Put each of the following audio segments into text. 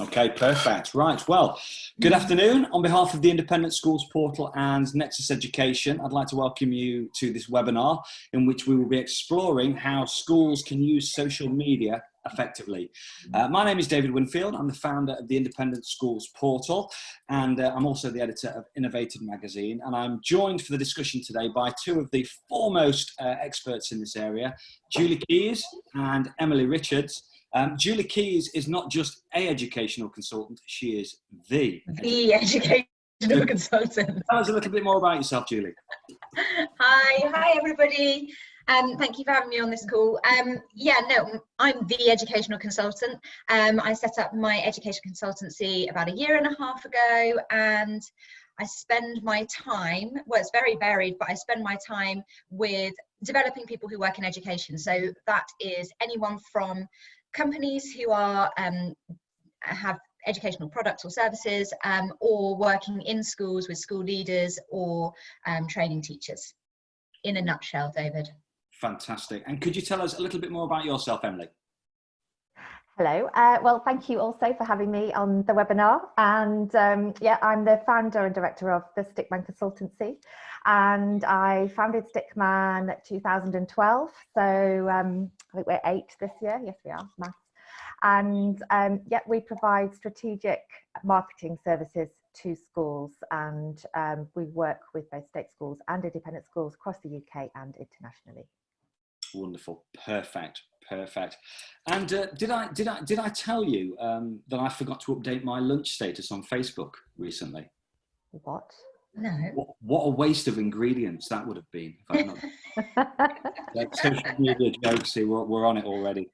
Okay, perfect. Right. Well, good afternoon. On behalf of the Independent Schools Portal and Nexus Education, I'd like to welcome you to this webinar in which we will be exploring how schools can use social media effectively. My name is David Winfield. I'm the founder of the Independent Schools Portal, and I'm also the editor of Innovative Magazine. And I'm joined for the discussion today by two of the foremost experts in this area, Julie Keys and Emily Richards. Julie Keys is not just a educational consultant, she is the educational consultant. Tell us a little bit more about yourself, Julie. Hi everybody. Thank you for having me on this call. I'm the educational consultant. I set up my education consultancy about a year and a half ago, and I spend my time, well, it's very varied, but I spend my time with developing people who work in education. So that is anyone from companies who are have educational products or services, or working in schools with school leaders or training teachers. In a nutshell, David. Fantastic. And could you tell us a little bit more about yourself, Emily? Hello. Well, thank you also for having me on the webinar. And I'm the founder and director of the Stickman Consultancy. And I founded Stickman 2012. So I think we're 8 this year. Yes, we are. Maths. And we provide strategic marketing services to schools, and we work with both state schools and independent schools across the UK and internationally. Wonderful, perfect. And did I tell you that I forgot to update my lunch status on Facebook recently? What? No. What a waste of ingredients that would have been. If I'd not... Social media jokes. See, we're on it already.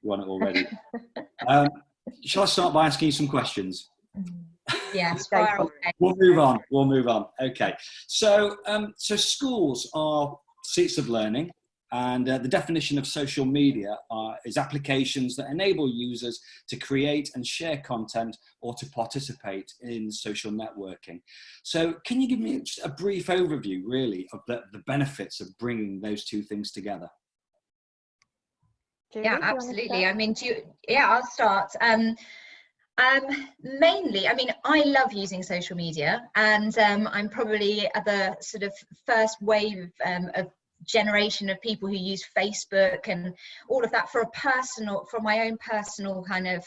Shall I start by asking you some questions? Yes. We'll move on. Okay. So schools are seats of learning, and the definition of social media is applications that enable users to create and share content or to participate in social networking. So can you give me just a brief overview, really, of the benefits of bringing those two things together? Julie, yeah, absolutely. I mean, I'll start. Mainly, I mean, I love using social media, and I'm probably at the sort of first wave of generation of people who use Facebook and all of that for my own personal kind of,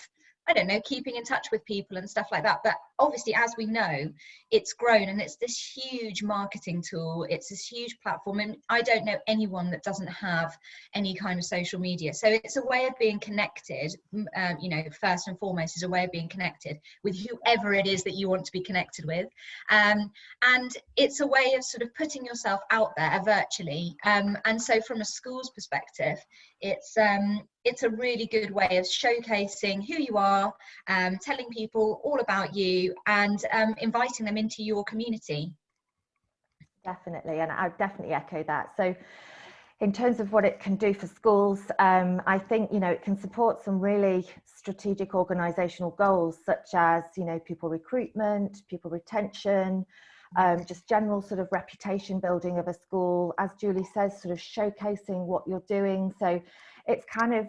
I don't know, keeping in touch with people and stuff like that. But obviously, as we know, it's grown and it's this huge marketing tool. It's this huge platform. And I don't know anyone that doesn't have any kind of social media. So it's a way of being connected, first and foremost is a way of being connected with whoever it is that you want to be connected with. And it's a way of sort of putting yourself out there virtually. And so from a school's perspective, it's a really good way of showcasing who you are, telling people all about you, and inviting them into your community. Definitely, and I definitely echo that. So in terms of what it can do for schools, I think, it can support some really strategic organisational goals, such as, pupil recruitment, pupil retention, just general sort of reputation building of a school, as Julie says, sort of showcasing what you're doing. So it's kind of,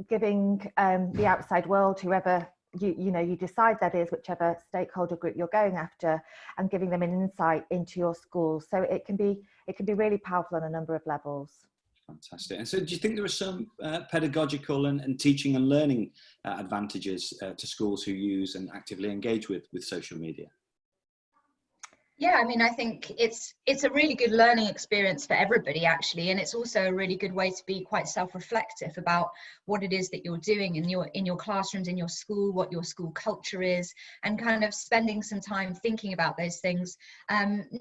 giving the outside world, whoever you decide that is, whichever stakeholder group you're going after, and giving them an insight into your school. So it can be really powerful on a number of levels. Fantastic. And so do you think there are some pedagogical and teaching and learning advantages to schools who use and actively engage with social media? Yeah, I mean, I think it's a really good learning experience for everybody, actually, and it's also a really good way to be quite self-reflective about what it is that you're doing in your classrooms, in your school, what your school culture is, and kind of spending some time thinking about those things,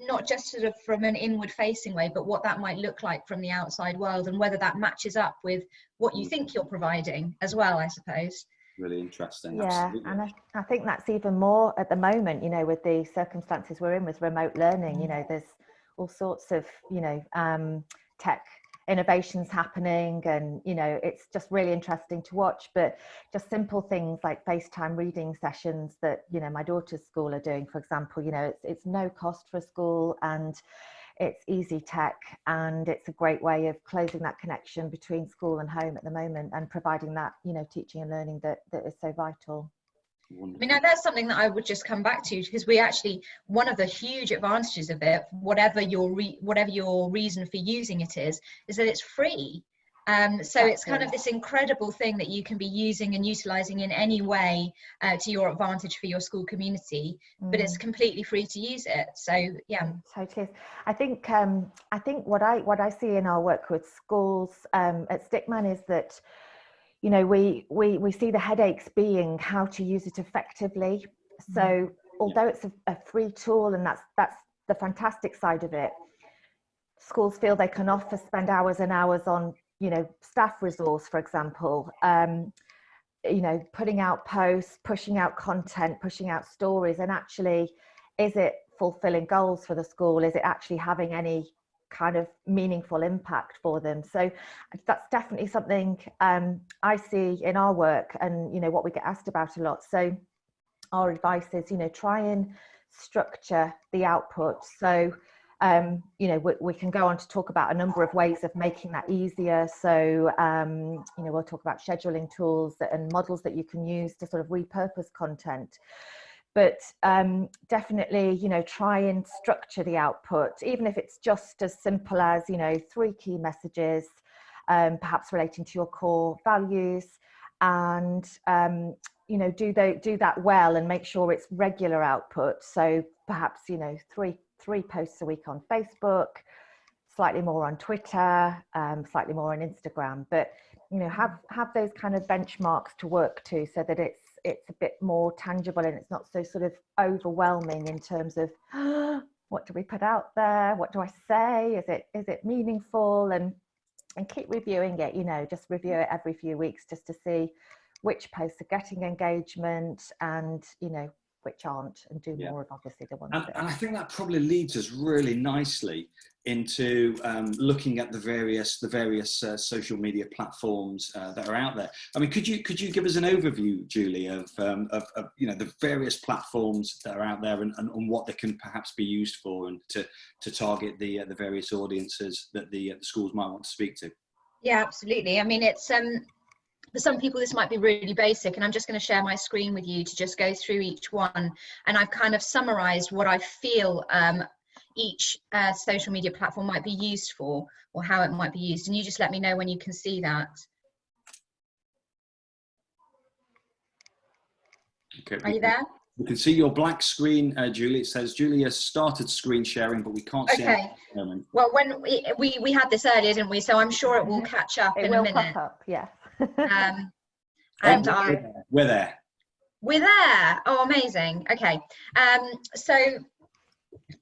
not just sort of from an inward-facing way, but what that might look like from the outside world, and whether that matches up with what you think you're providing as well, I suppose. Really interesting. Yeah, absolutely. and I think that's even more at the moment, with the circumstances we're in with remote learning. There's all sorts of, tech innovations happening, and, it's just really interesting to watch. But just simple things like FaceTime reading sessions that, my daughter's school are doing, for example, it's no cost for a school, and it's easy tech, and it's a great way of closing that connection between school and home at the moment, and providing that, teaching and learning that is so vital. Wonderful. I mean, that's something that I would just come back to, because we actually, one of the huge advantages of it, whatever your reason for using it is that it's free. So it's kind of this incredible thing that you can be using and utilizing in any way to your advantage for your school community, but it's completely free to use it. So yeah, totally. I think what I see in our work with schools at Stickman is that, you know, we see the headaches being how to use it effectively. So although it's a free tool, and that's the fantastic side of it, schools feel they can spend hours and hours on, you know, staff resource, for example, you know, putting out posts, pushing out content, pushing out stories, and actually, is it fulfilling goals for the school? Is it actually having any kind of meaningful impact for them? So that's definitely something I see in our work, and, you know, what we get asked about a lot. So our advice is, you know, try and structure the output. So you know, we can go on to talk about a number of ways of making that easier. So, you know, we'll talk about scheduling tools and models that you can use to sort of repurpose content. But definitely, you know, try and structure the output, even if it's just as simple as, you know, 3 key messages, perhaps relating to your core values, and, you know, do that well and make sure it's regular output. So perhaps, you know, three posts a week on Facebook, slightly more on Twitter, slightly more on Instagram, but, you know, have those kind of benchmarks to work to, so that it's a bit more tangible and it's not so sort of overwhelming in terms of what do we put out there, what do I say, is it meaningful, and keep reviewing it. You know, just review it every few weeks just to see which posts are getting engagement and, you know, which aren't, and do more of obviously the ones and I think that probably leads us really nicely into looking at the various social media platforms that are out there. I mean, could you give us an overview, Julie, of you know, the various platforms that are out there, and what they can perhaps be used for, and to target the various audiences that the schools might want to speak to? Yeah, absolutely. I mean, it's for some people this might be really basic, and I'm just going to share my screen with you to just go through each one, and I've kind of summarized what I feel each social media platform might be used for, or how it might be used, and you just let me know when you can see that. Okay, are you there? We can see your black screen, Julie. It says Julia started screen sharing, but we can't see it at the moment. Well, when we had this earlier, didn't we? So I'm sure it will catch up in a minute. It will pop up, yes. And we're there. We're there. Oh, amazing. Okay. So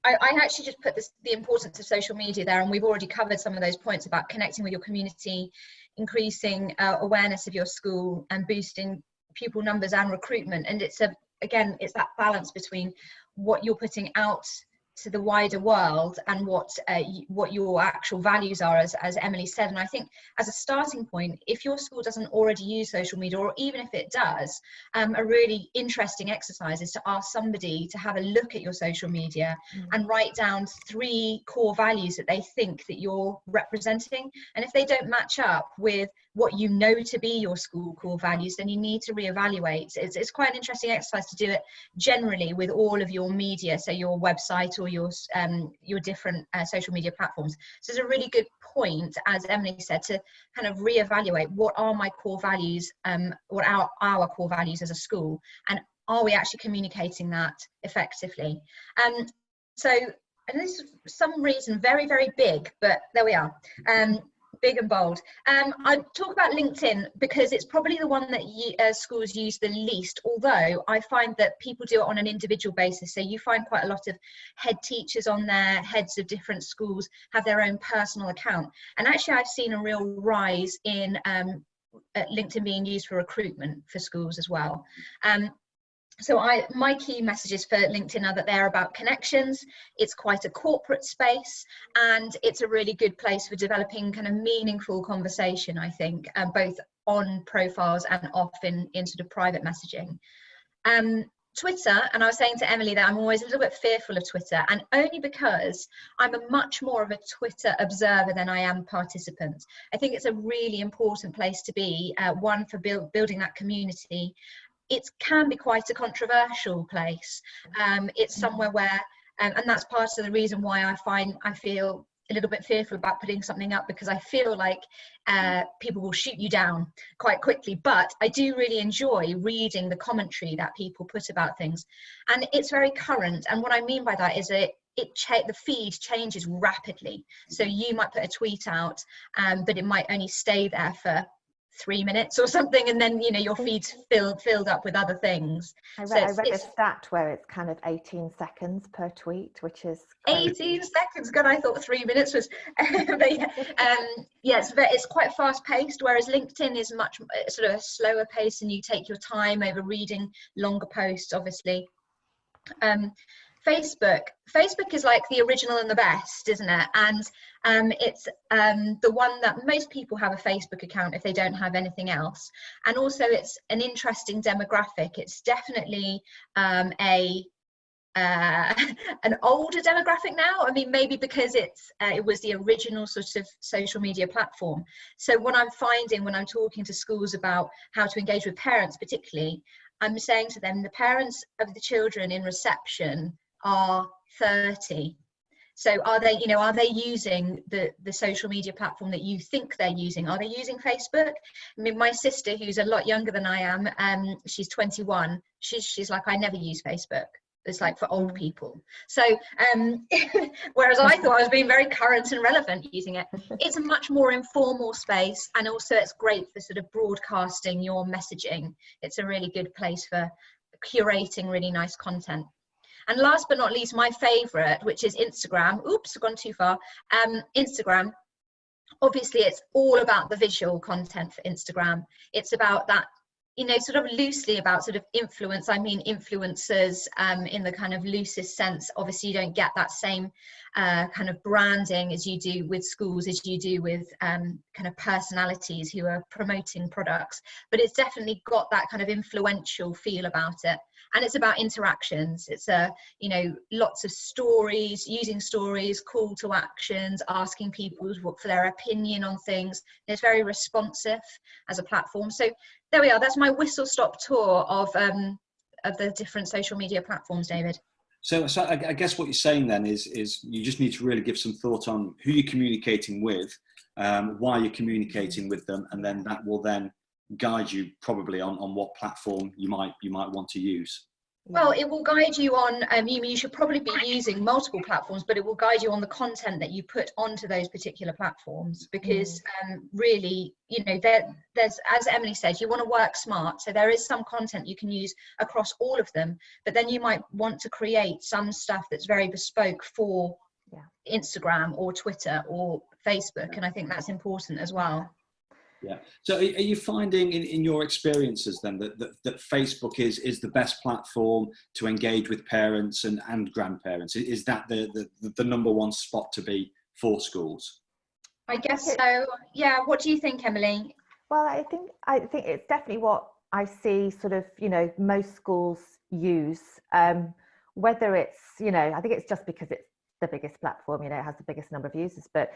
I actually just put the importance of social media there, and we've already covered some of those points about connecting with your community, increasing awareness of your school, and boosting pupil numbers and recruitment. And it's it's that balance between what you're putting out to the wider world and what your actual values are, as Emily said. And I think as a starting point, if your school doesn't already use social media, or even if it does, a really interesting exercise is to ask somebody to have a look at your social media and write down 3 core values that they think that you're representing. And if they don't match up with what you know to be your school core values, then you need to reevaluate. It's quite an interesting exercise to do it generally with all of your media, so your website or your different social media platforms. So it's a really good point, as Emily said, to kind of reevaluate what are my core values, what are our core values as a school, and are we actually communicating that effectively? So, and this is for some reason very, very big, but there we are. Big and bold. I talk about LinkedIn because it's probably the one that schools use the least, although I find that people do it on an individual basis. So you find quite a lot of head teachers on there, heads of different schools have their own personal account. And actually I've seen a real rise in LinkedIn being used for recruitment for schools as well. So my key messages for LinkedIn are that they're about connections. It's quite a corporate space, and it's a really good place for developing kind of meaningful conversation, I think, both on profiles and off in sort of private messaging. Twitter, and I was saying to Emily that I'm always a little bit fearful of Twitter, and only because I'm a much more of a Twitter observer than I am participant. I think it's a really important place to be, one, for building that community. it can be quite a controversial place. It's somewhere where, and that's part of the reason why I feel a little bit fearful about putting something up, because I feel like people will shoot you down quite quickly. But I do really enjoy reading the commentary that people put about things, and it's very current. And what I mean by that is the feed changes rapidly. So you might put a tweet out, but it might only stay there for 3 minutes or something, and then your feed's filled up with other things. I read a stat where it's kind of 18 seconds per tweet, which is crazy. 18 seconds. God, I thought 3 minutes was but it's quite fast paced, whereas LinkedIn is much sort of a slower pace, and you take your time over reading longer posts, obviously. Facebook is like the original and the best, isn't it? And it's the one that most people have a Facebook account if they don't have anything else. And also it's an interesting demographic. It's definitely an older demographic now. I mean, maybe because it was the original sort of social media platform. So what I'm finding when I'm talking to schools about how to engage with parents particularly, I'm saying to them, the parents of the children in reception are 30. So are they using the social media platform that you think they're using? Are they using Facebook? I mean, my sister, who's a lot younger than I am, she's 21. She's like, I never use Facebook. It's like for old people. So whereas I thought I was being very current and relevant using it, it's a much more informal space, and also it's great for sort of broadcasting your messaging. It's a really good place for curating really nice content. And last but not least, my favorite, which is Instagram. Oops, I've gone too far. Instagram, obviously it's all about the visual content for Instagram. It's about that, sort of loosely about sort of influence. I mean, influencers in the kind of loosest sense. Obviously you don't get that same kind of branding as you do with schools, as you do with kind of personalities who are promoting products, but it's definitely got that kind of influential feel about it. And it's about interactions. It's lots of stories, using stories, call to actions, asking people for their opinion on things. It's very responsive as a platform. So there we are. That's my whistle-stop tour of the different social media platforms, David. So I guess what you're saying then is you just need to really give some thought on who you're communicating with, why you're communicating with them, and then that will then guide you probably on what platform you might want to use. Well, it will guide you on, you should probably be using multiple platforms, but it will guide you on the content that you put onto those particular platforms, because really, there's, as Emily said, you want to work smart. So there is some content you can use across all of them, but then you might want to create some stuff that's very bespoke for Instagram or Twitter or Facebook. And I think that's important as well. Yeah. So are you finding in your experiences then that Facebook is the best platform to engage with parents and grandparents? Is that the number one spot to be for schools? I guess so. Yeah. What do you think, Emily? Well, I think it's definitely what I see sort of, most schools use, whether it's, I think it's just because it's the biggest platform, it has the biggest number of users, but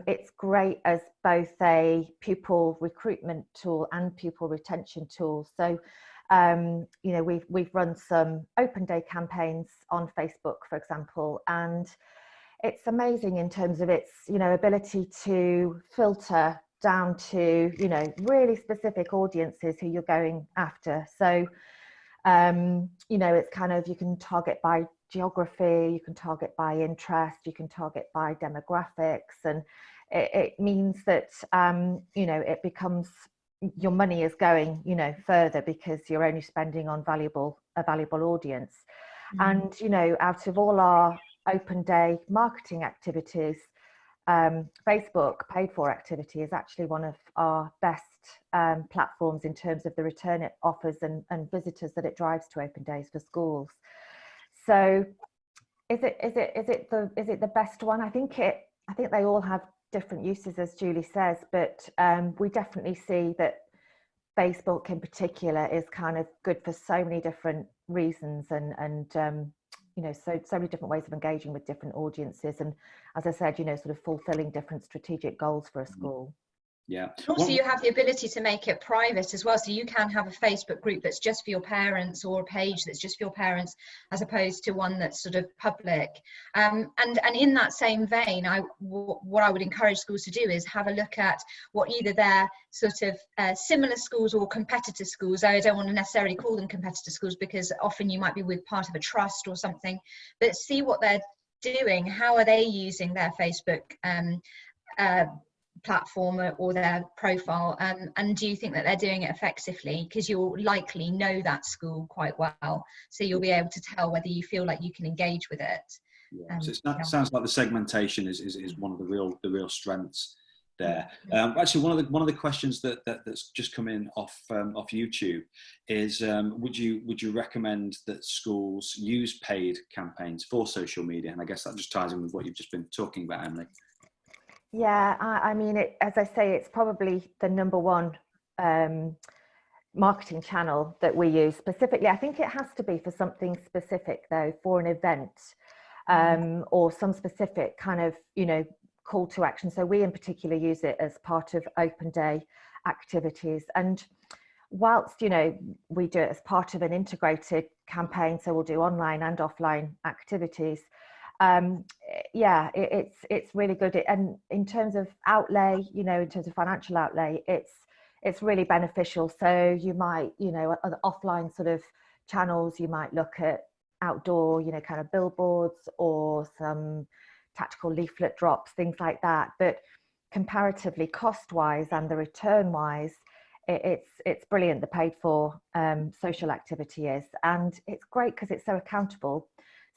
it's great as both a pupil recruitment tool and pupil retention tool. So we've run some open day campaigns on Facebook, for example, and it's amazing in terms of its ability to filter down to really specific audiences who you're going after. So it's kind of, you can target by geography, you can target by interest, you can target by demographics, and it means that it becomes, your money is going further because you're only spending on a valuable audience. And out of all our open day marketing activities, Facebook paid for activity is actually one of our best platforms in terms of the return it offers and visitors that it drives to open days for schools. So is it the best one? I think they all have different uses, as Julie says, but we definitely see that Facebook in particular is kind of good for so many different reasons, and so many different ways of engaging with different audiences, and as I said, sort of fulfilling different strategic goals for a school. Yeah. Also, you have the ability to make it private as well. So you can have a Facebook group that's just for your parents, or a page that's just for your parents, as opposed to one that's sort of public. And in that same vein, what I would encourage schools to do is have a look at what either their sort of similar schools or competitor schools. I don't want to necessarily call them competitor schools, because often you might be with part of a trust or something, but see what they're doing. How are they using their Facebook platform or their profile, and do you think that they're doing it effectively? Because you'll likely know that school quite well, so you'll be able to tell whether you feel like you can engage with it. Yeah. So it sounds like the segmentation is one of the real strengths there. Actually, one of the questions that's just come in off YouTube is, would you recommend that schools use paid campaigns for social media? And I guess that just ties in with what you've just been talking about, Emily. Yeah, I mean, as I say, it's probably the number one marketing channel that we use specifically. I think it has to be for something specific, though, for an event or some specific kind of, call to action. So we in particular use it as part of open day activities. And whilst, we do it as part of an integrated campaign, so we'll do online and offline activities. It's really good. And in terms of outlay, in terms of financial outlay, it's really beneficial. So you might, other offline sort of channels, you might look at outdoor, kind of billboards or some tactical leaflet drops, things like that. But comparatively cost-wise and the return-wise, it's brilliant. The paid for social activity is, and it's great because it's so accountable.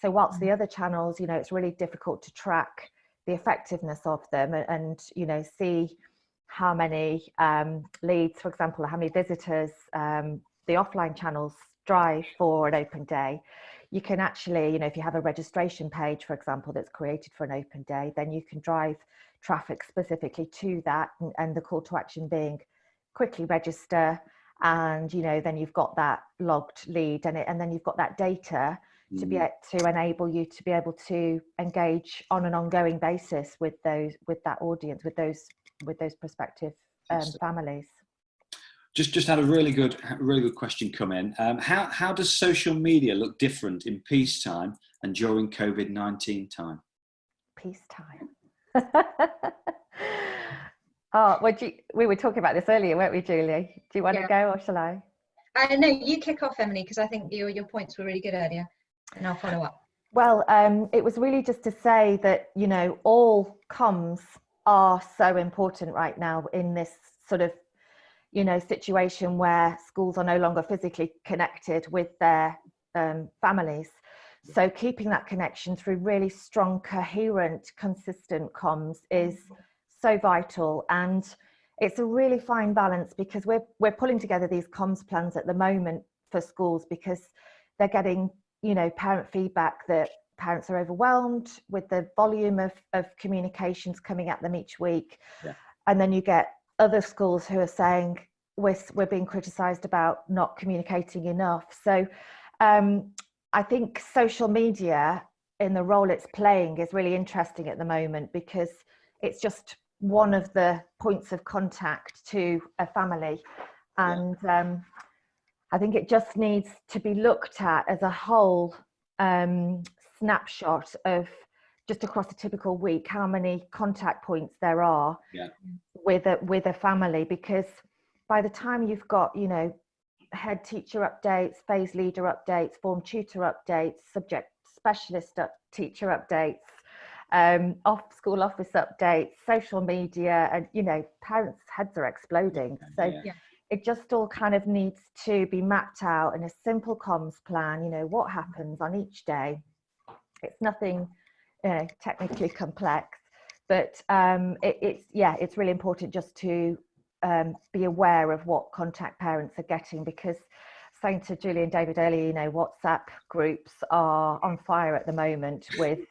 So whilst the other channels, it's really difficult to track the effectiveness of them and see how many leads, for example, or how many visitors the offline channels drive for an open day. You can actually, if you have a registration page, for example, that's created for an open day, then you can drive traffic specifically to that, and the call to action being quickly register, and then you've got that logged lead, and then you've got that data to be able to enable you to be able to engage on an ongoing basis with that audience, with those prospective families. Just had a really good question come in. How does social media look different in peacetime and during COVID-19 time? Peacetime. Oh, well, we were talking about this earlier, weren't we, Julie? Do you want to go, or shall I? No, you kick off, Emily, because I think your points were really good earlier, and I'll follow up. Well, it was really just to say that, all comms are so important right now in this sort of, situation where schools are no longer physically connected with their families. So keeping that connection through really strong, coherent, consistent comms is so vital. And it's a really fine balance, because we're pulling together these comms plans at the moment for schools, because they're getting, parent feedback that parents are overwhelmed with the volume of communications coming at them each week. Yeah. And then you get other schools who are saying we're being criticised about not communicating enough. So I think social media, in the role it's playing, is really interesting at the moment, because it's just one of the points of contact to a family. And I think it just needs to be looked at as a whole snapshot of, just across a typical week, how many contact points there are with a family. Because by the time you've got, head teacher updates, phase leader updates, form tutor updates, subject specialist teacher updates, school office updates, social media, and parents' heads are exploding. So it just all kind of needs to be mapped out in a simple comms plan. What happens on each day. It's nothing technically complex, but it's really important just to be aware of what contact parents are getting, because, saying to Julie and David earlier, WhatsApp groups are on fire at the moment with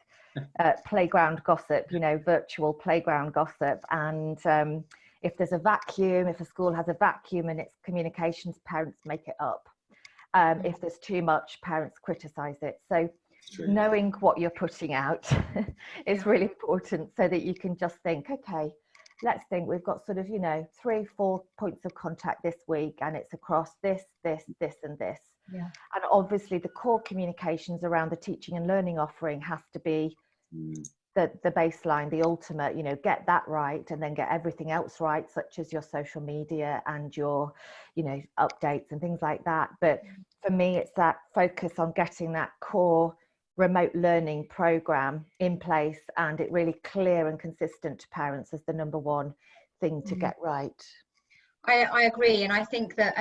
playground gossip, virtual playground gossip. And if there's a vacuum, if a school has a vacuum and its communications, parents make it up. If there's too much, parents criticize it. So knowing what you're putting out is really important, so that you can just think, okay, let's think we've got sort of, 3-4 points of contact this week, and it's across this and this. Yeah. And obviously the core communications around the teaching and learning offering has to be the baseline, the ultimate, get that right, and then get everything else right, such as your social media and your, updates and things like that. But for me, it's that focus on getting that core remote learning program in place, and it really clear and consistent to parents as the number one thing to get right. I agree, and I think that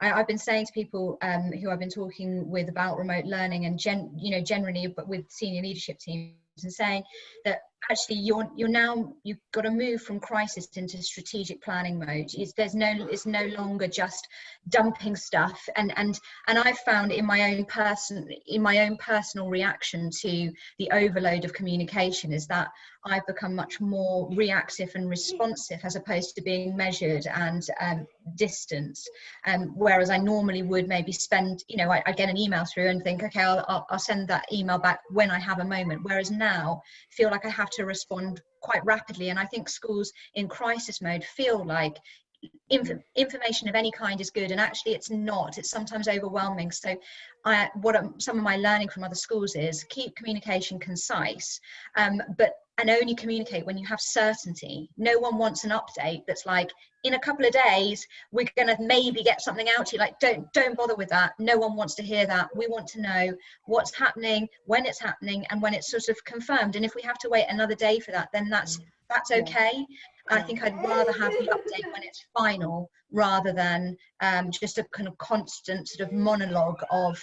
I've been saying to people who I've been talking with about remote learning and generally, but with senior leadership teams, and saying that actually you've got to move from crisis into strategic planning mode. It's no longer just dumping stuff, and I've found in my own personal reaction to the overload of communication is that I've become much more reactive and responsive as opposed to being measured and distanced. Whereas I normally would maybe spend, I get an email through and think, okay, I'll send that email back when I have a moment. Whereas now I feel like I have to respond quite rapidly. And I think schools in crisis mode feel like information of any kind is good, and actually it's not. It's sometimes overwhelming. So some of my learning from other schools is keep communication concise, and only communicate when you have certainty. No one wants an update that's like, in a couple of days we're going to maybe get something out to you. Like, don't bother with that. No one wants to hear that. We want to know what's happening, when it's happening, and when it's sort of confirmed. And if we have to wait another day for that, then that's okay. I think I'd rather have the update when it's final, rather than just a kind of constant sort of monologue of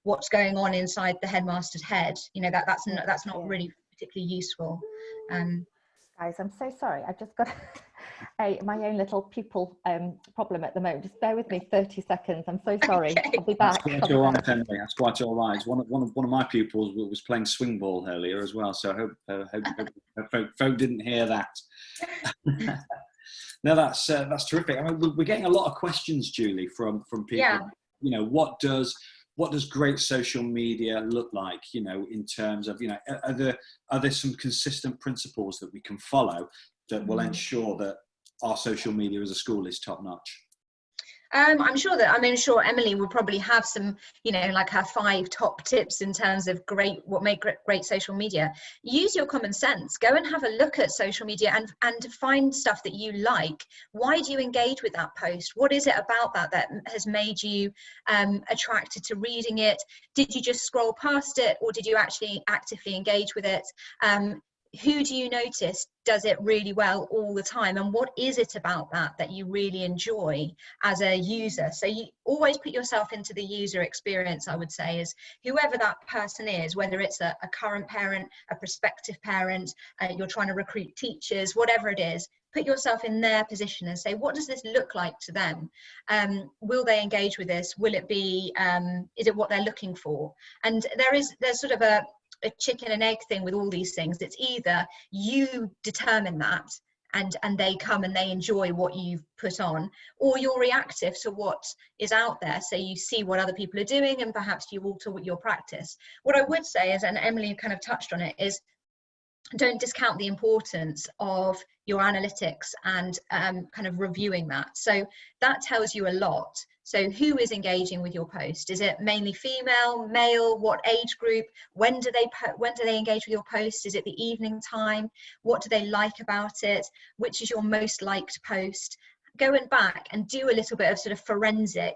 what's going on inside the headmaster's head. That's not really particularly useful. Guys, I'm so sorry. I've just got my own little pupil problem at the moment. Just bear with me 30 seconds. I'm so sorry. Okay. I'll be back. That's quite all right, Emily. That's quite all right. One of my pupils was playing swing ball earlier as well, so I hope folk didn't hear that. No, that's terrific. I mean, we're getting a lot of questions, Julie, from people. Yeah. What does great social media look like? In terms of are there some consistent principles that we can follow that will ensure that our social media as a school is top notch? I'm sure Emily will probably have some, like her 5 top tips in terms of what make great social media. Use your common sense. Go and have a look at social media and find stuff that you like. Why do you engage with that post? What is it about that has made you attracted to reading it? Did you just scroll past it, or did you actually actively engage with it? Who do you notice does it really well all the time, and what is it about that you really enjoy as a user? So you always put yourself into the user experience, I would say, is whoever that person is, whether it's a current parent, a prospective parent, you're trying to recruit teachers, whatever it is, put yourself in their position and say, what does this look like to them? Will they engage with this? Will it be, is it what they're looking for? And there's sort of a chicken and egg thing with all these things. It's either you determine that and they come and they enjoy what you've put on, or you're reactive to what is out there. So you see what other people are doing and perhaps you alter your practice. What I would say is, and Emily kind of touched on it, is don't discount the importance of your analytics and kind of reviewing that. So that tells you a lot. So who is engaging with your post? Is it mainly female, male? What age group? When do they engage with your post? Is it the evening time? What do they like about it? Which is your most liked post? Going back and do a little bit of sort of forensic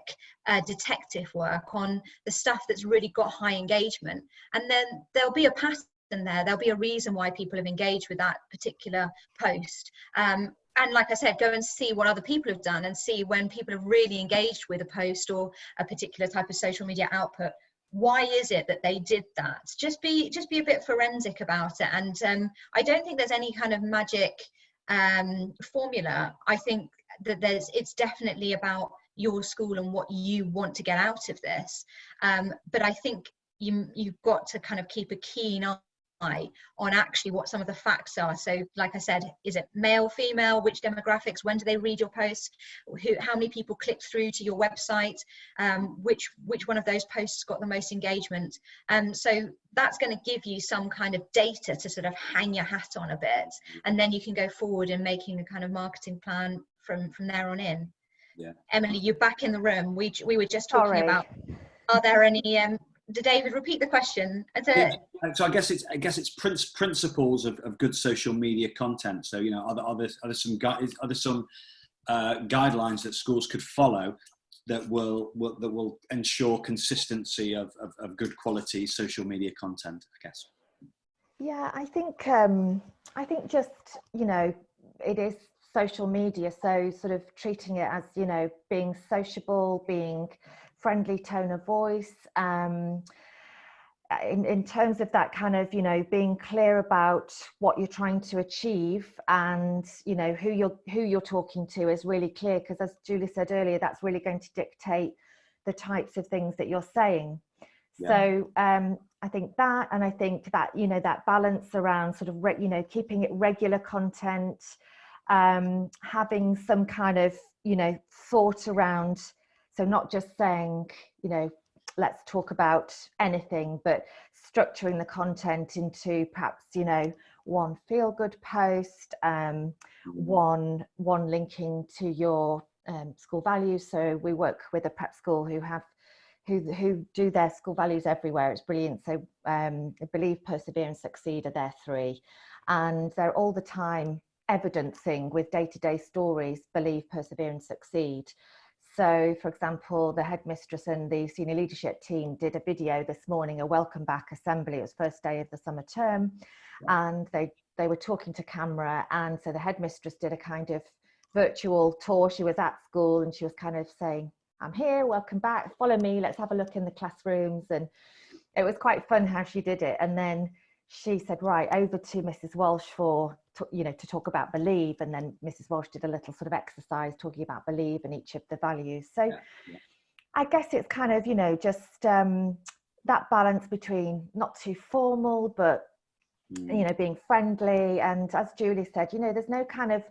detective work on the stuff that's really got high engagement, and then there'll be a pattern there. There'll be a reason why people have engaged with that particular post. And like I said, go and see what other people have done and see when people have really engaged with a post or a particular type of social media output. Why is it that they did that? Just be a bit forensic about it. And I don't think there's any kind of magic formula. I think that it's definitely about your school and what you want to get out of this. But I think you've got to kind of keep a keen eye on actually what some of the facts are. So like I said, is it male, female, which demographics, when do they read your posts, how many people click through to your website, which one of those posts got the most engagement. So that's going to give you some kind of data to sort of hang your hat on a bit, and then you can go forward in making a kind of marketing plan from there on in. Yeah. Emily, you're back in the room. We were just talking about, are there any did David repeat the question? So I guess it's principles of good social media content. So, you know, are there some guidelines that schools could follow that will ensure consistency of good quality social media content, I guess? Yeah, I think just, you know, it is social media, so sort of treating it as, you know, being sociable, being friendly tone of voice, in terms of that kind of, you know, being clear about what you're trying to achieve, and, you know, who you're talking to is really clear, because as Julie said earlier, that's really going to dictate the types of things that you're saying. Yeah. So I think that, and I think that, you know, that balance around sort of you know, keeping it regular content, having some kind of, you know, thought around, so not just saying, you know, let's talk about anything, but structuring the content into perhaps, you know, one feel good post, one linking to your school values. So we work with a prep school who do their school values everywhere. It's brilliant. So Believe, Persevere and Succeed are their three, and they're all the time evidencing with day-to-day stories, believe, persevere and succeed. So, for example, the headmistress and the senior leadership team did a video this morning, a welcome back assembly. It was first day of the summer term, and they were talking to camera, and so the headmistress did a kind of virtual tour. She was at school and she was kind of saying, I'm here, welcome back, follow me, let's have a look in the classrooms. And it was quite fun how she did it. And then she said, right, over to Mrs. Walsh for, you know, to talk about believe. And then Mrs. Walsh did a little sort of exercise talking about believe and each of the values. So I guess it's kind of, you know, just that balance between not too formal, but, you know, being friendly. And as Julie said, you know, there's no kind of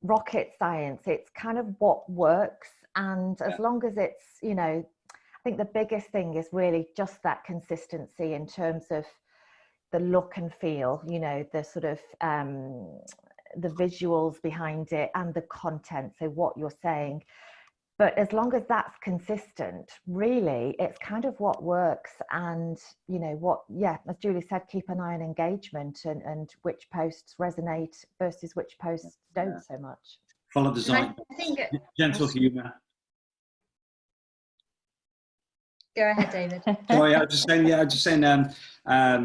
rocket science. It's kind of what works. And as long as it's, you know, I think the biggest thing is really just that consistency in terms of the look and feel, you know, the sort of the visuals behind it and the content, so what you're saying. But as long as that's consistent, really, it's kind of what works. And, you know, what, as Julie said, keep an eye on engagement and which posts resonate versus which posts don't so much. Follow design, gentle humour. Go ahead, David. Sorry, I was just saying. I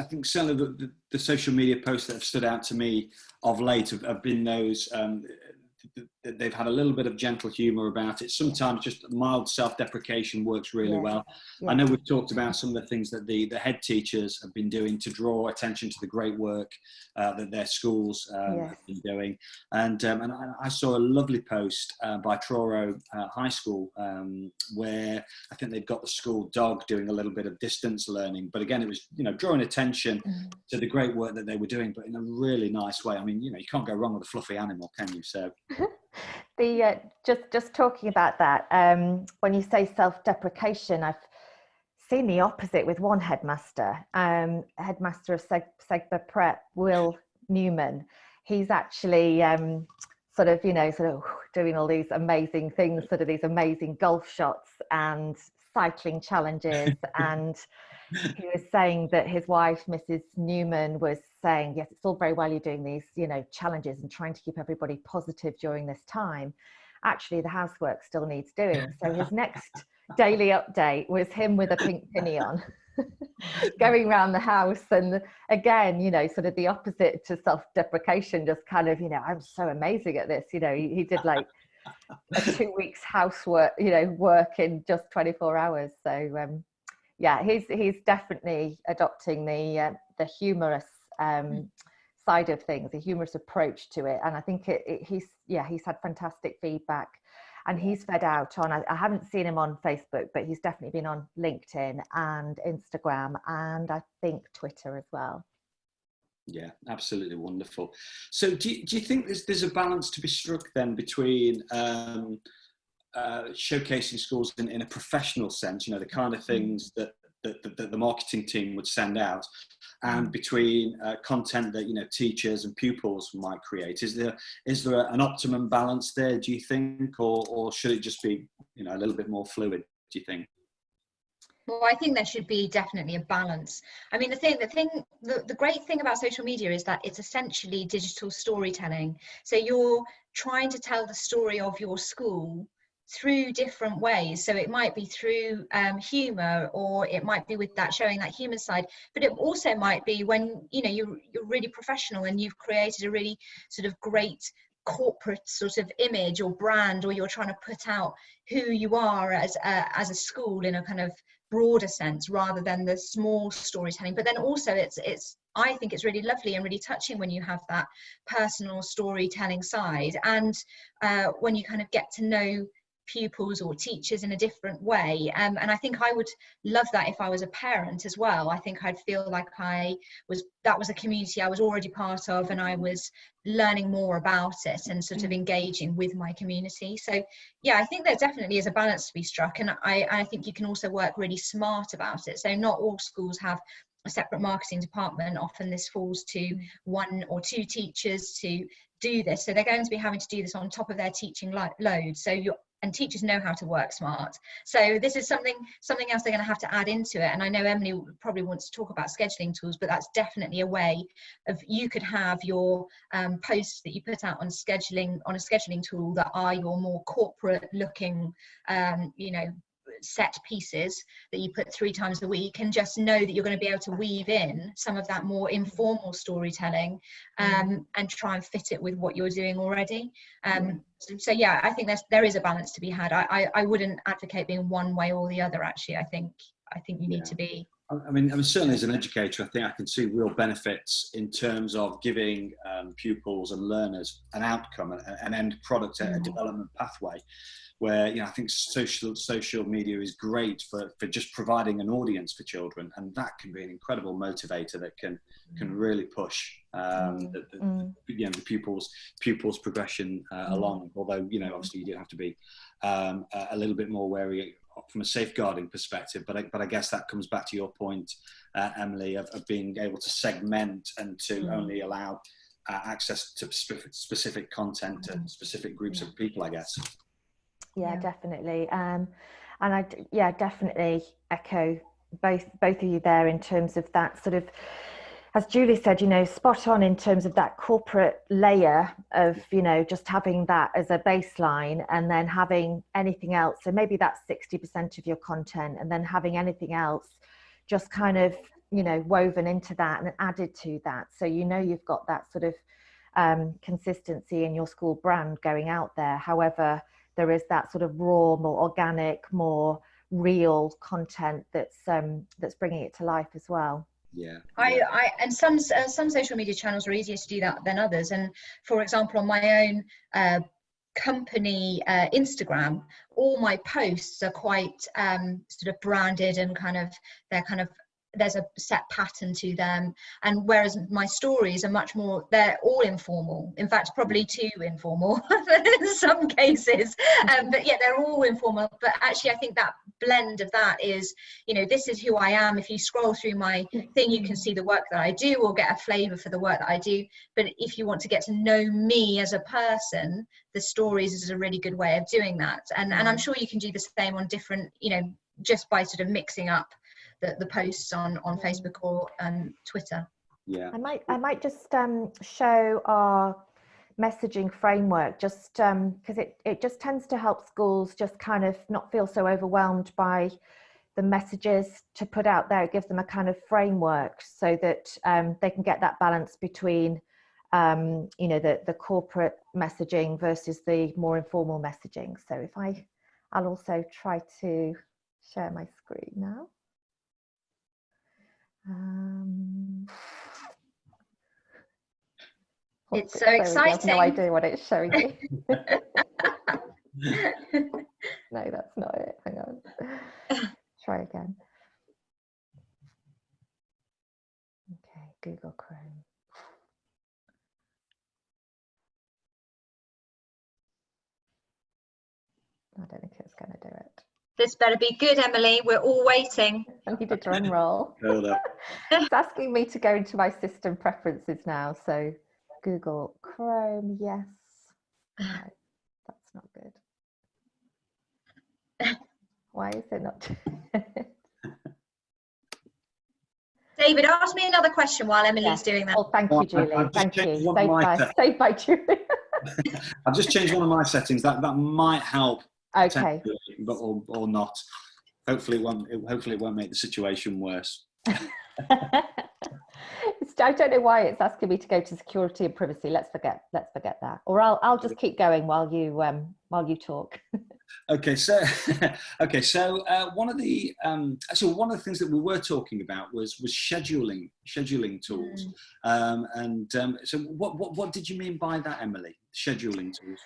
think certainly the social media posts that have stood out to me of late have been those that they've had a little bit of gentle humour about it. Sometimes just mild self-deprecation works really well. I know we've talked about some of the things that the head teachers have been doing to draw attention to the great work that their schools have been doing. And I saw a lovely post by Truro High School where I think they've got the school dog doing a little bit of distance learning. But again, it was, you know, drawing attention to the great work that they were doing, but in a really nice way. I mean, you know, you can't go wrong with a fluffy animal, can you? So the just talking about that, when you say self-deprecation, I've seen the opposite with one headmaster, headmaster of Segba Prep, Will Newman. He's actually sort of doing all these amazing things, sort of these amazing golf shots and cycling challenges. And he was saying that his wife, Mrs. Newman, was saying, yes, it's all very well you're doing these, you know, challenges and trying to keep everybody positive during this time. Actually, the housework still needs doing. So his next daily update was him with a pink pinny on, going around the house. And again, you know, sort of the opposite to self-deprecation, just kind of, you know, I'm so amazing at this. You know, he did like a 2 weeks housework, you know, work in just 24 hours. So yeah, he's definitely adopting the humorous side of things, a humorous approach to it, and I think he's had fantastic feedback. and he's fed out on, I haven't seen him on Facebook, but he's definitely been on LinkedIn and Instagram, and I think Twitter as well. Yeah, absolutely wonderful. So do you think there's a balance to be struck then between showcasing schools in a professional sense, you know, the kind of things that the marketing team would send out, and between content that, you know, teachers and pupils might create? Is there an optimum balance there, do you think, or should it just be, you know, a little bit more fluid, do you think? Well, I think there should be definitely a balance. I mean, the great thing about social media is that it's essentially digital storytelling. So you're trying to tell the story of your school through different ways. So it might be through humor, or it might be with that, showing that human side, but it also might be when, you know, you're really professional and you've created a really sort of great corporate sort of image or brand, or you're trying to put out who you are as a school in a kind of broader sense, rather than the small storytelling. But then also it's I think it's really lovely and really touching when you have that personal storytelling side, and when you kind of get to know pupils or teachers in a different way, and I think I would love that if I was a parent as well. I think I'd feel like that was a community I was already part of, and I was learning more about it and sort of engaging with my community. So yeah, I think there definitely is a balance to be struck, and I think you can also work really smart about it. So not all schools have a separate marketing department. Often this falls to one or two teachers to do this, so they're going to be having to do this on top of their teaching load. So and teachers know how to work smart, so this is something else they're going to have to add into it. And I know Emily probably wants to talk about scheduling tools, but that's definitely a way of, you could have your posts that you put out on scheduling, on a scheduling tool, that are your more corporate looking you know, set pieces that you put 3 times a week, and just know that you're going to be able to weave in some of that more informal storytelling and try and fit it with what you're doing already. So yeah, I think there is a balance to be had. I wouldn't advocate being one way or the other, actually. I think you need to be. I mean, certainly as an educator, I think I can see real benefits in terms of giving pupils and learners an outcome, an end product, a development pathway, where, you know, I think social media is great for just providing an audience for children, and that can be an incredible motivator that can really push the pupils progression along. Although, you know, obviously you do have to be a little bit more wary from a safeguarding perspective, but I guess that comes back to your point, Emily, of being able to segment and to only allow access to specific content to specific groups of people, I guess. Yeah, definitely. And I definitely echo both of you there in terms of that sort of, as Julie said, you know, spot on in terms of that corporate layer of, you know, just having that as a baseline, and then having anything else. So maybe that's 60% of your content, and then having anything else just kind of, you know, woven into that and added to that. So, you know, you've got that sort of consistency in your school brand going out there. However, there is that sort of raw, more organic, more real content that's bringing it to life as well. Yeah. And some social media channels are easier to do that than others. And for example, on my own company Instagram, all my posts are quite sort of branded, and there's a set pattern to them. And whereas my stories are they're all informal, in fact probably too informal in some cases, but yeah, they're all informal. But actually I think that blend of that is, you know, this is who I am. If you scroll through my thing, you can see the work that I do, or get a flavour for the work that I do. But if you want to get to know me as a person, the stories is a really good way of doing that. And I'm sure you can do the same on different, you know, just by sort of mixing up the posts on Facebook or Twitter. Yeah, I might just show our messaging framework, just because it just tends to help schools just kind of not feel so overwhelmed by the messages to put out there. It gives them a kind of framework so that they can get that balance between you know, the corporate messaging versus the more informal messaging. So if I'll also try to share my screen now. It's so exciting. I have no idea what it's showing me. No, that's not it. Hang on. Try again. Okay, Google Chrome. I don't think it's going to do it. This better be good, Emily. We're all waiting. I need a drum roll. Hold up. It's asking me to go into my system preferences now. So Google Chrome, yes. No, that's not good. Why is it not? David, ask me another question while Emily's doing that. Oh, thank you, Julie. Thank you. Saved by Julie. I've just changed one of my settings. That might help. Okay. But or not. Hopefully it won't make the situation worse. I don't know why it's asking me to go to security and privacy. Let's forget that. Or I'll just keep going while you talk. Okay, so one of the things that we were talking about was scheduling tools. So what did you mean by that, Emily? Scheduling tools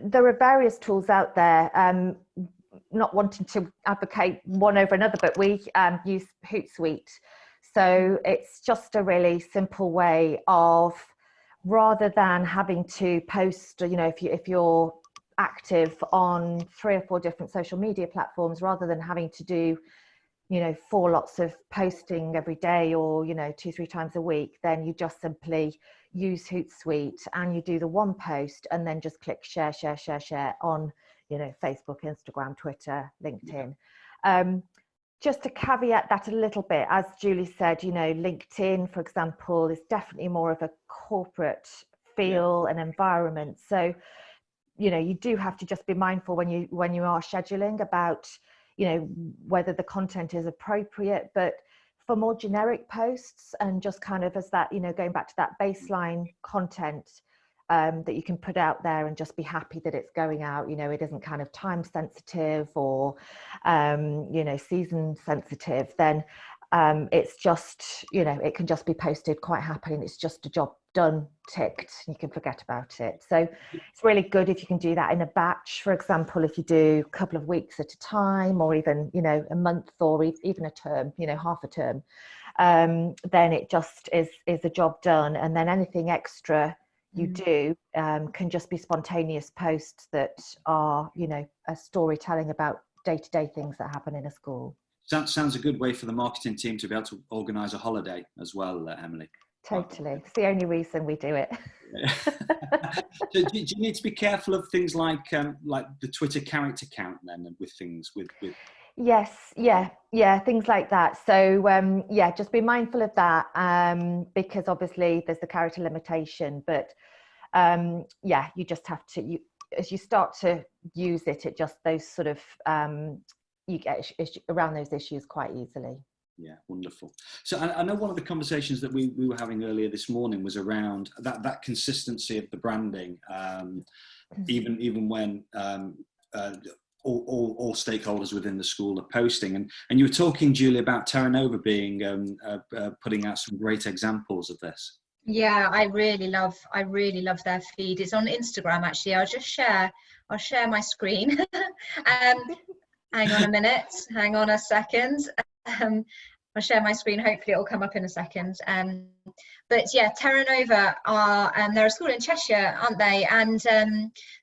there are various tools out there. Not wanting to advocate one over another, but we use Hootsuite. So it's just a really simple way of, rather than having to post, if you're active on 3 or 4 different social media platforms, rather than having to do 4 lots of posting every day or 2-3 times a week, then you just simply use Hootsuite and you do the one post and then just click share on Facebook, Instagram, Twitter, LinkedIn. Just to caveat that a little bit, as Julie said, LinkedIn, for example, is definitely more of a corporate feel and environment. So, you do have to just be mindful when you are scheduling about, whether the content is appropriate. But for more generic posts and just kind of as that, going back to that baseline content that you can put out there and just be happy that it's going out, it isn't kind of time sensitive or, season sensitive, then it's just, it can just be posted quite happily and it's just a job done, ticked, you can forget about it. So it's really good if you can do that in a batch. For example, if you do a couple of weeks at a time, or even, a month, or even a term, half a term, then it just is a job done. And then anything extra you do can just be spontaneous posts that are, a storytelling about day-to-day things that happen in a school. Sounds a good way for the marketing team to be able to organise a holiday as well, Emily. Totally. It's the only reason we do it. So do you need to be careful of things like the Twitter character count then, and with things with Yes, yeah, things like that. So just be mindful of that, because obviously there's the character limitation, but you just have to, as you start to use it, it just, those sort of you get around those issues quite easily. Yeah, wonderful. So I know one of the conversations that we were having earlier this morning was around that consistency of the branding, even when all stakeholders within the school are posting. And you were talking, Julie, about Terra Nova being putting out some great examples of this. Yeah, I really love their feed. It's on Instagram, actually. I'll share my screen. Hang on a minute. Hang on a second. I'll share my screen. Hopefully it'll come up in a second. But yeah, Terra Nova are, they're a school in Cheshire, aren't they? And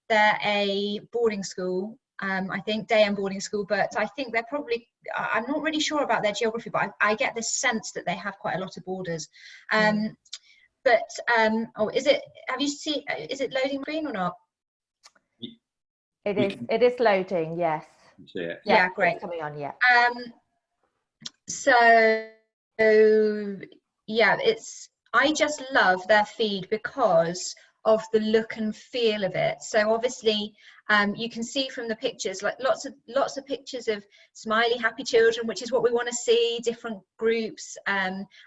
they're a boarding school, I think, day and boarding school, but I think they're probably, I'm not really sure about their geography, but I get the sense that they have quite a lot of borders. But, is it loading green or not? It is loading, yes. Yeah, great. It's coming on, yeah. So yeah, I just love their feed because of the look and feel of it. So obviously you can see from the pictures, like lots of pictures of smiley, happy children, which is what we want to see, different groups.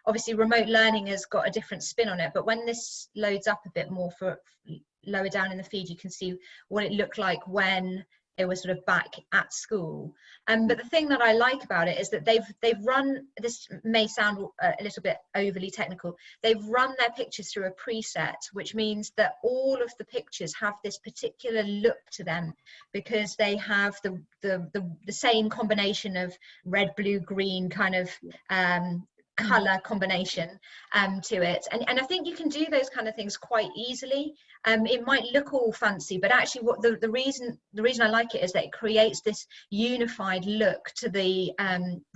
Obviously remote learning has got a different spin on it, but when this loads up a bit more for lower down in the feed, you can see what it looked like when they were sort of back at school. But the thing that I like about it is that they've run, this may sound a little bit overly technical, they've run their pictures through a preset, which means that all of the pictures have this particular look to them, because they have the same combination of red, blue, green kind of color combination to it, and I think you can do those kind of things quite easily. It might look all fancy, but actually what the reason I like it is that it creates this unified look to the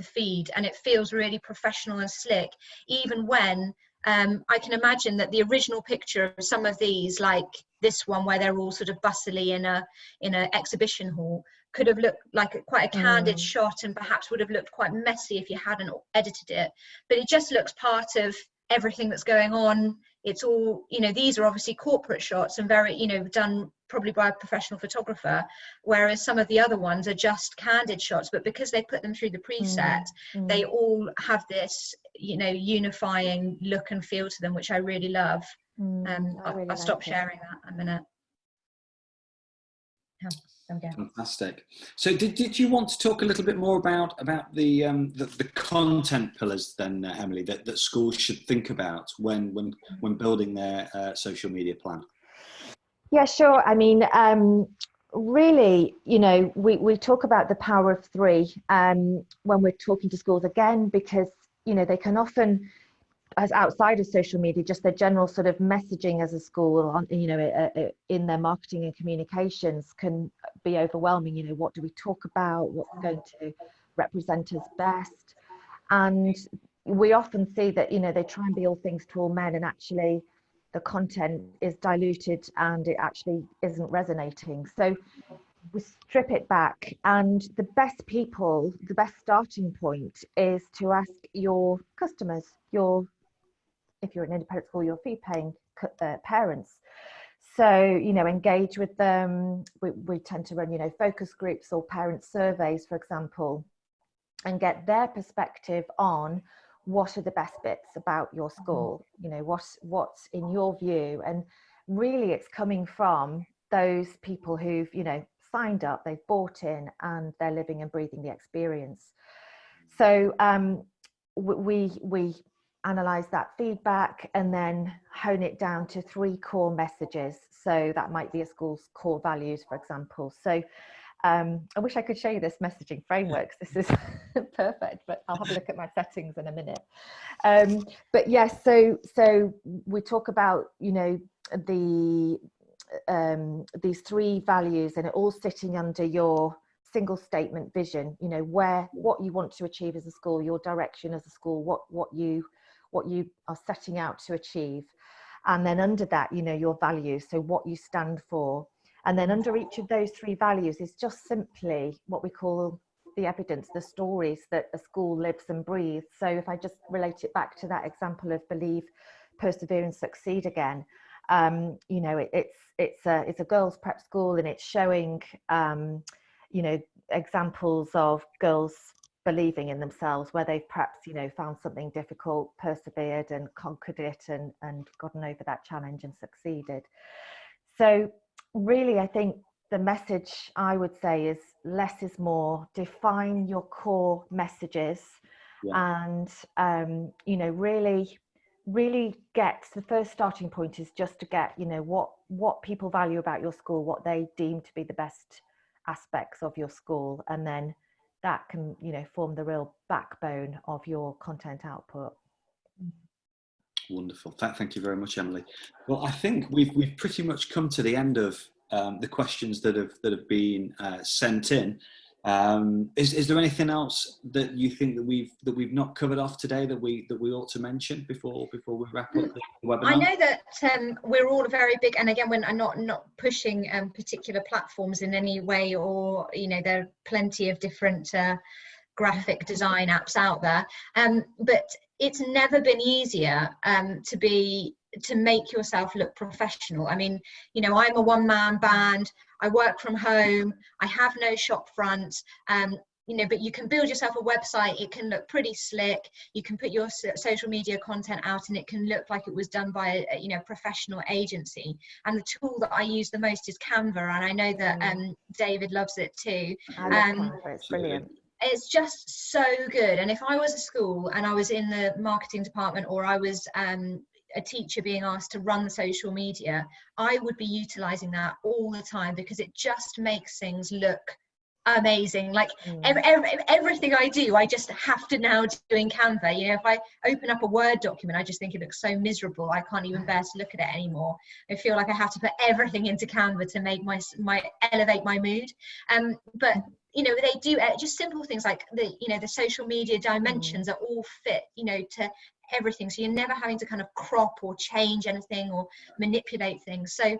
feed, and it feels really professional and slick, even when I can imagine that the original picture of some of these, like this one where they're all sort of bustily in an exhibition hall, could have looked like quite a candid shot, and perhaps would have looked quite messy if you hadn't edited it. But it just looks part of everything that's going on. It's all, you know, these are obviously corporate shots and very, you know, done probably by a professional photographer, whereas some of the other ones are just candid shots, but because they put them through the preset, they all have this, you know, unifying look and feel to them, which I really love. I'll stop sharing that a minute. Yeah. Okay. Fantastic. So did you want to talk a little bit more about the content pillars then, Emily, that schools should think about when building their social media plan? Yeah, sure. I mean, really, you know, we talk about the power of three when we're talking to schools, again, because, you know, they can often, as outside of social media, just their general sort of messaging as a school, on, you know, in their marketing and communications can be overwhelming. You know, what do we talk about? What's going to represent us best? And we often see that, you know, they try and be all things to all men, and actually the content is diluted and it actually isn't resonating. So we strip it back, and the best starting point is to ask your customers, if you're an independent school, your fee-paying parents. So, you know, engage with them. We tend to run, you know, focus groups or parent surveys, for example, and get their perspective on what are the best bits about your school, you know, what's in your view. And really it's coming from those people who've, you know, signed up, they've bought in, and they're living and breathing the experience. So we analyze that feedback and then hone it down to 3 core messages. So that might be a school's core values, for example. So I wish I could show you this messaging framework. This is perfect, but I'll have a look at my settings in a minute. But yes, so we talk about, you know, these 3 values, and it all sitting under your single statement vision, you know, what you want to achieve as a school, your direction as a school, what you are setting out to achieve. And then under that, you know, your values, so what you stand for. And then under each of those 3 values is just simply what we call the evidence, the stories that a school lives and breathes. So if I just relate it back to that example of believe, persevere and succeed again, you know, it's a girls prep school, and it's showing, you know, examples of girls believing in themselves, where they've perhaps, you know, found something difficult, persevered and conquered it, and gotten over that challenge and succeeded. So really, I think the message I would say is less is more. Define your core messages, and you know, really get, the first starting point is just to get, you know, what people value about your school, what they deem to be the best aspects of your school, and then that can, you know, form the real backbone of your content output. Wonderful. Thank you very much, Emily. Well, I think we've pretty much come to the end of the questions that have been sent in. Is there anything else that you think that we've not covered off today that we ought to mention before we wrap up the webinar? I know that we're all very big, and again, when I'm not pushing particular platforms in any way, or, you know, there are plenty of different graphic design apps out there, but it's never been easier to make yourself look professional. I mean, you know, I'm a one-man band, I work from home, I have no shop front, but you can build yourself a website. It can look pretty slick. You can put your social media content out and it can look like it was done by a professional agency. And the tool that I use the most is Canva, and I know that David loves it too. I love Canva, it's brilliant. It's just so good. And if I was a school and I was in the marketing department, or I was a teacher being asked to run the social media, I would be utilizing that all the time, because it just makes things look amazing. Like everything I do, I just have to now do in Canva. If I open up a Word document, I just think it looks so miserable. I can't even bear to look at it anymore. I feel like I have to put everything into Canva to make my elevate my mood. But they do just simple things like the social media dimensions are all fit to everything, so you're never having to kind of crop or change anything or manipulate things. So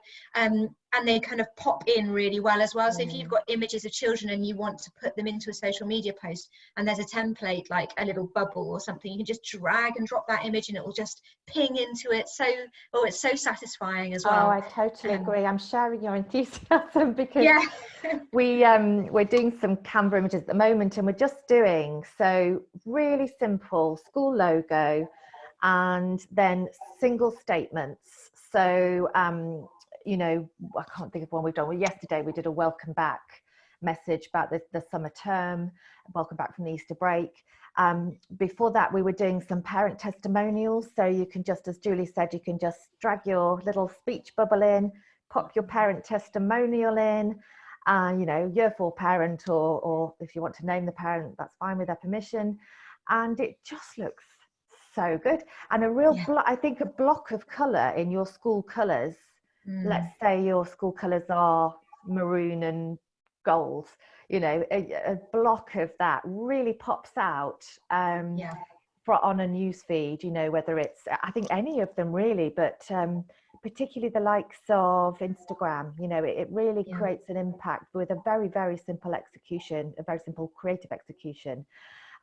and they kind of pop in really well as well. So if you've got images of children and you want to put them into a social media post, and there's a template like a little bubble or something, you can just drag and drop that image and it will just ping into it. So it's so satisfying as well. Oh, I totally agree. I'm sharing your enthusiasm, because we're doing some Canva images at the moment, and we're just doing really simple school logo and then single statements. So I can't think of one we've done. Well, yesterday we did a welcome back message about the summer term, welcome back from the Easter break. Before that, we were doing some parent testimonials. So you can just, as Julie said, you can just drag your little speech bubble in, pop your parent testimonial in, year 4 parent, or if you want to name the parent, that's fine with their permission. And it just looks so good. And a real, I think a block of colour in your school colours. Let's say your school colours are maroon and gold, a block of that really pops out on a news feed, whether it's, I think any of them really, but particularly the likes of Instagram, it really creates an impact with a very, very simple execution, a very simple creative execution.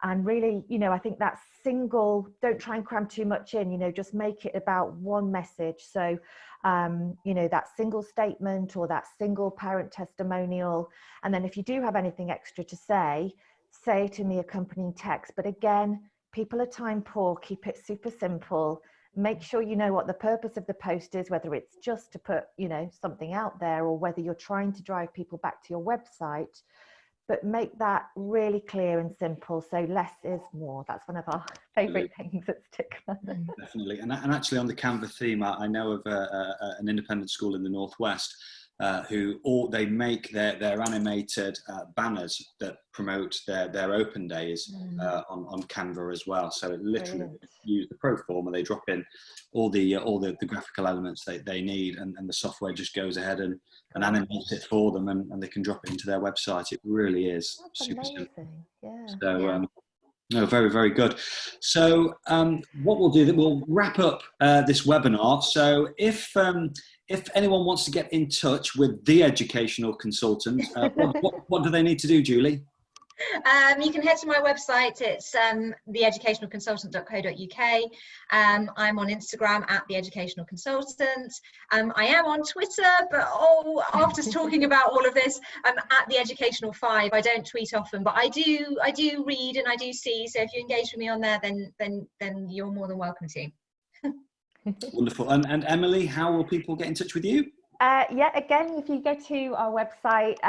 And really, I think that single, don't try and cram too much in, just make it about one message. So, that single statement or that single parent testimonial. And then if you do have anything extra to say it in the accompanying text. But again, people are time poor, keep it super simple. Make sure you know what the purpose of the post is, whether it's just to put, something out there, or whether you're trying to drive people back to your website. But make that really clear and simple. So less is more. That's one of our favourite things at Stickman. Definitely. And actually on the Canva theme, I know of an independent school in the Northwest who they make their animated banners that promote their open days on Canva as well. So it literally use the pro forma, they drop in all the graphical elements they need, and the software just goes ahead and animates it for them, and they can drop it into their website. It really is super simple. So no, very, very good. So what we'll do, we'll wrap up this webinar. So if anyone wants to get in touch with the educational consultant, what do they need to do, Julie? You can head to my website. It's theeducationalconsultant.co.uk. I'm on Instagram at theeducationalconsultant. I am on Twitter, but after talking about all of this, I'm at theeducational5. I don't tweet often, but I do read and I do see. So if you engage with me on there, then you're more than welcome to. Wonderful. And Emily, how will people get in touch with you? Again, if you go to our website,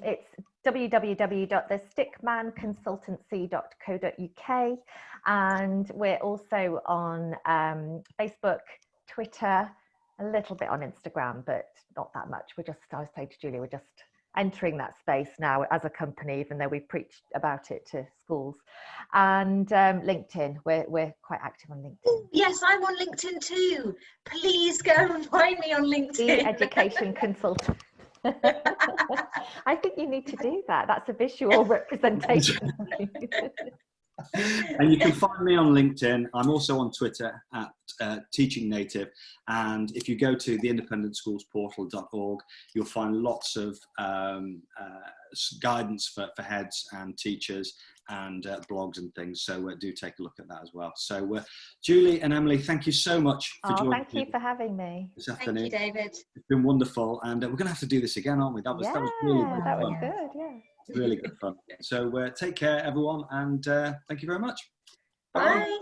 it's www.thestickmanconsultancy.co.uk, and we're also on Facebook, Twitter, a little bit on Instagram, but not that much. I was saying to Julie, we're just entering that space now as a company, even though we've preached about it to schools. And LinkedIn, we're quite active on LinkedIn. Ooh, yes, I'm on LinkedIn too. Please go and find me on LinkedIn. The Education Consultant. I think you need to do that. That's a visual representation. And you can find me on LinkedIn. I'm also on Twitter at Teaching Native, and if you go to the independentschoolsportal.org, you'll find lots of guidance for heads and teachers and blogs and things, so do take a look at that as well. So Julie and Emily, thank you so much for joining thank you for having me this afternoon. Thank you, David. It's been wonderful, and we're going to have to do this again, aren't we? That was really good that was fun. good, yeah. Really good fun. So take care, everyone, and thank you very much. Bye.